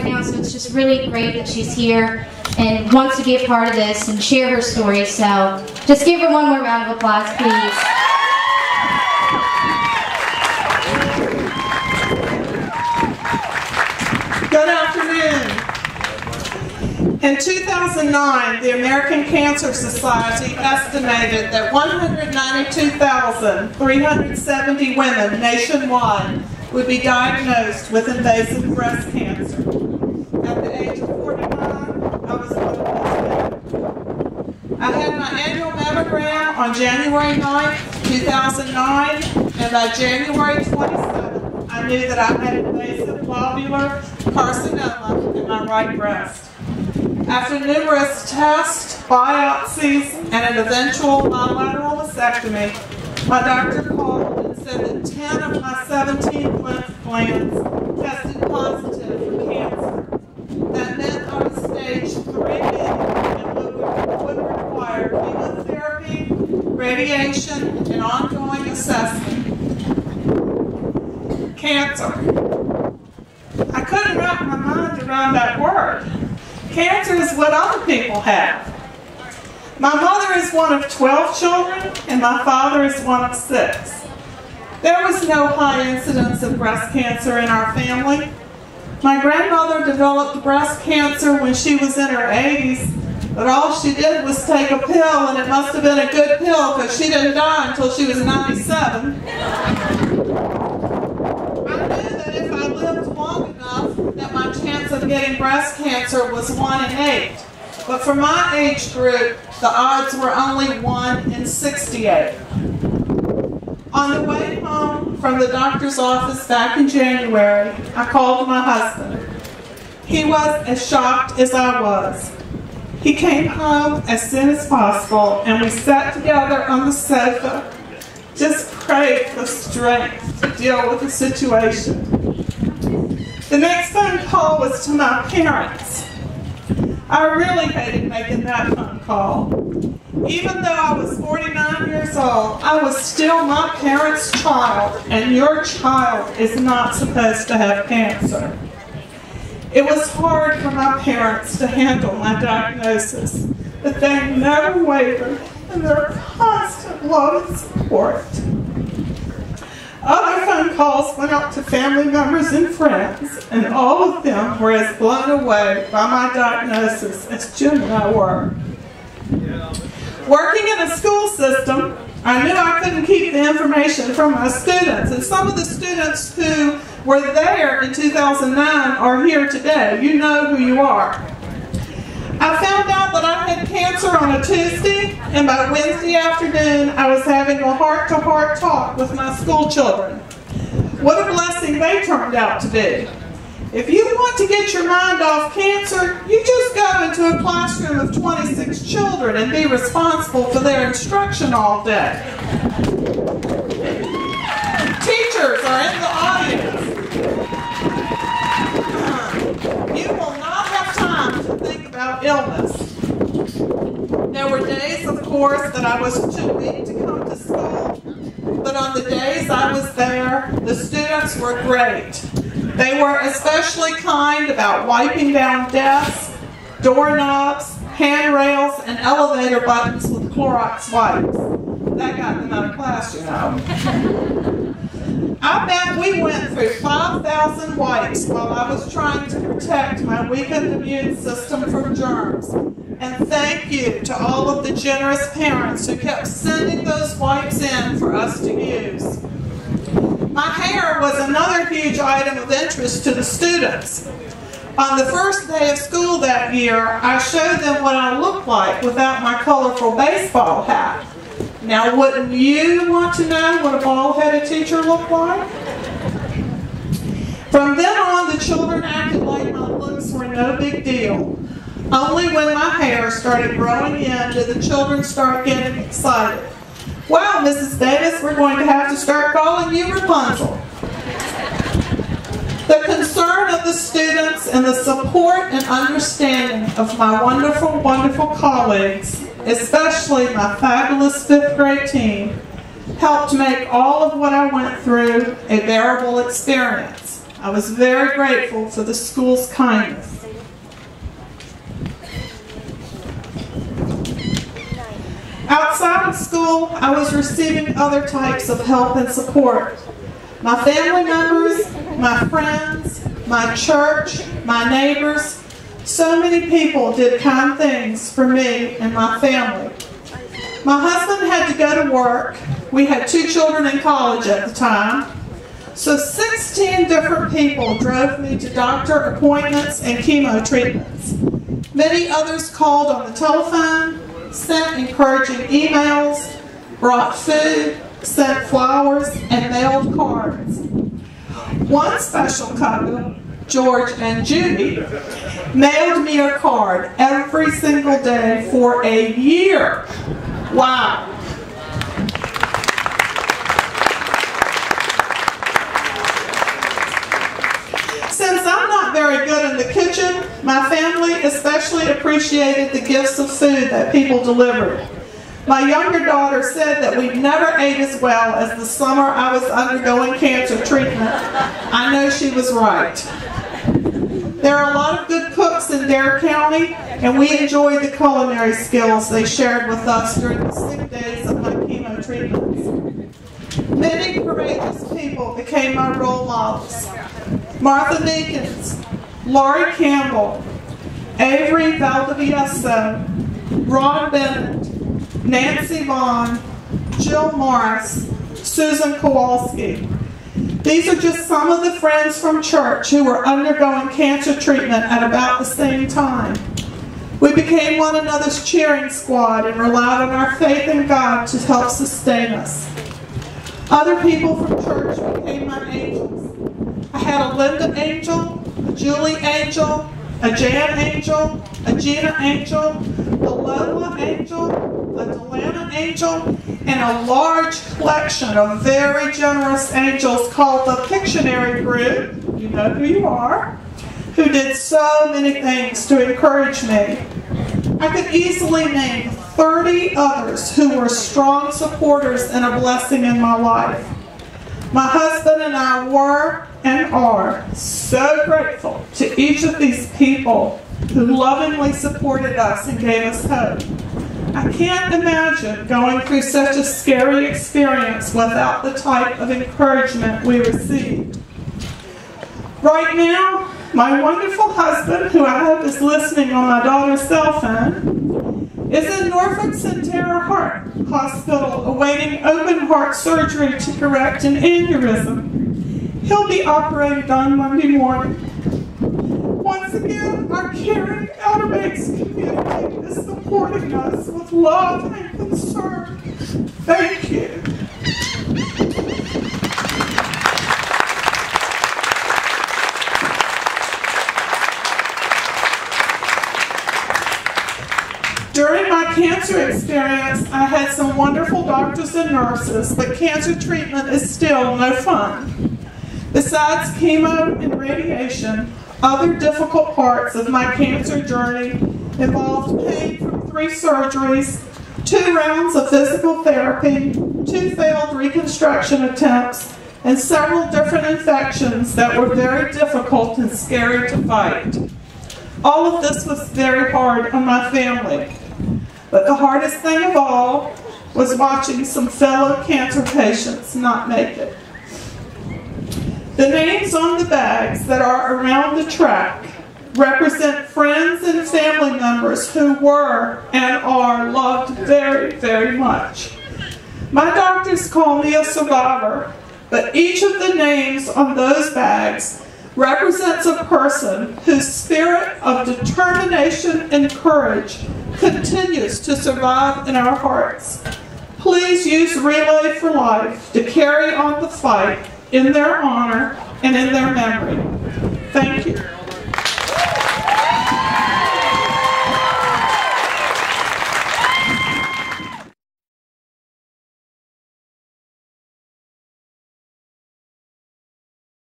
right now, so it's just really great that she's here and wants to be a part of this and share her story. So just give her one more round of applause, please. Good afternoon. In 2009, the American Cancer Society estimated that 192,370 women nationwide would be diagnosed with invasive breast cancer. At the age of 49, I was one of those women. I had my annual mammogram on January 9th, 2009, and by January 27th, I knew that I had invasive lobular carcinoma in my right breast. After numerous tests, biopsies, and an eventual bilateral mastectomy, my doctor called and said that 10 of my 17 lymph glands tested positive for cancer. That meant I was stage 3B and would require chemotherapy, radiation, and ongoing assessment. Cancer. I couldn't wrap my mind around that word. Cancer is what other people have. My mother is one of 12 children, and my father is one of 6. There was no high incidence of breast cancer in our family. My grandmother developed breast cancer when she was in her 80s, but all she did was take a pill, and it must have been a good pill because she didn't die until she was 97. That my chance of getting breast cancer was 1 in 8. But for my age group, the odds were only 1 in 68. On the way home from the doctor's office back in January, I called my husband. He was as shocked as I was. He came home as soon as possible, and we sat together on the sofa, just prayed for strength to deal with the situation. The next phone call was to my parents. I really hated making that phone call. Even though I was 49 years old, I was still my parents' child, and your child is not supposed to have cancer. It was hard for my parents to handle my diagnosis, but they never wavered in their constant love and support. Other phone calls went out to family members and friends, and all of them were as blown away by my diagnosis as Jim and I were. Working in a school system, I knew I couldn't keep the information from my students, and some of the students who were there in 2009 are here today. You know who you are. I found out that I had cancer on a Tuesday, and by Wednesday afternoon, I was having a heart-to-heart talk with my school children. What a blessing they turned out to be. If you want to get your mind off cancer, you just go into a classroom of 26 children and be responsible for their instruction all day. Teachers are in the audience. You will not have time to think about illness. There were days, of course, that I was too weak to come to school, but on the days I was there, the students were great. They were especially kind about wiping down desks, doorknobs, handrails, and elevator buttons with Clorox wipes. That got them out of class, you know. I bet we went through 5,000 wipes while I was trying to protect my weakened immune system from germs. And thank you to all of the generous parents who kept sending those wipes in for us to use. My hair was another huge item of interest to the students. On the first day of school that year, I showed them what I looked like without my colorful baseball hat. Now, wouldn't you want to know what a bald-headed teacher looked like? From then on, the children acted like my looks were no big deal. Only when my hair started growing in did the children start getting excited. Well, Mrs. Davis, we're going to have to start calling you Rapunzel. The concern of the students and the support and understanding of my wonderful, wonderful colleagues, especially my fabulous 5th grade team, helped make all of what I went through a bearable experience. I was very grateful for the school's kindness. Outside of school, I was receiving other types of help and support. My family members, my friends, my church, my neighbors, so many people did kind things for me and my family. My husband had to go to work. We had 2 children in college at the time. So 16 different people drove me to doctor appointments and chemo treatments. Many others called on the telephone, sent encouraging emails, brought food, sent flowers, and mailed cards. One special couple, George and Judy, mailed me a card every single day for a year. Wow. Since I'm not very good in the kitchen, my family especially appreciated the gifts of food that people delivered. My younger daughter said that we never ate as well as the summer I was undergoing cancer treatment. I know she was right. There are a lot of good cooks in Dare County, and we enjoyed the culinary skills they shared with us during the 6 days of my chemo treatments. Many courageous people became my role models. Martha Meekins, Laurie Campbell, Avery Valdivieso, Ron Bennett, Nancy Vaughn, Jill Morris, Susan Kowalski. These are just some of the friends from church who were undergoing cancer treatment at about the same time. We became one another's cheering squad and relied on our faith in God to help sustain us. Other people from church became my angels. I had a Linda angel, a Julie angel, a Jan angel, a Gina angel, a Lola angel, a Delana angel, and a large collection of very generous angels called the Pictionary Group, you know who you are, who did so many things to encourage me. I could easily name 30 others who were strong supporters and a blessing in my life. My husband and I were and are so grateful to each of these people who lovingly supported us and gave us hope. I can't imagine going through such a scary experience without the type of encouragement we received. Right now, my wonderful husband, who I hope is listening on my daughter's cell phone, is in Norfolk Centera Heart Hospital awaiting open heart surgery to correct an aneurysm. He'll be operated on Monday morning. Once again, our caring Outer-Banks community is supporting us with love and concern. Thank you. During my cancer experience, I had some wonderful doctors and nurses, but cancer treatment is still no fun. Besides chemo and radiation, other difficult parts of my cancer journey involved pain from 3 surgeries, 2 rounds of physical therapy, 2 failed reconstruction attempts, and several different infections that were very difficult and scary to fight. All of this was very hard on my family. But the hardest thing of all was watching some fellow cancer patients not make it. The names on the bags that are around the track represent friends and family members who were and are loved very, very much. My doctors call me a survivor, but each of the names on those bags represents a person whose spirit of determination and courage continues to survive in our hearts. Please use Relay for Life to carry on the fight in their honor and in their memory.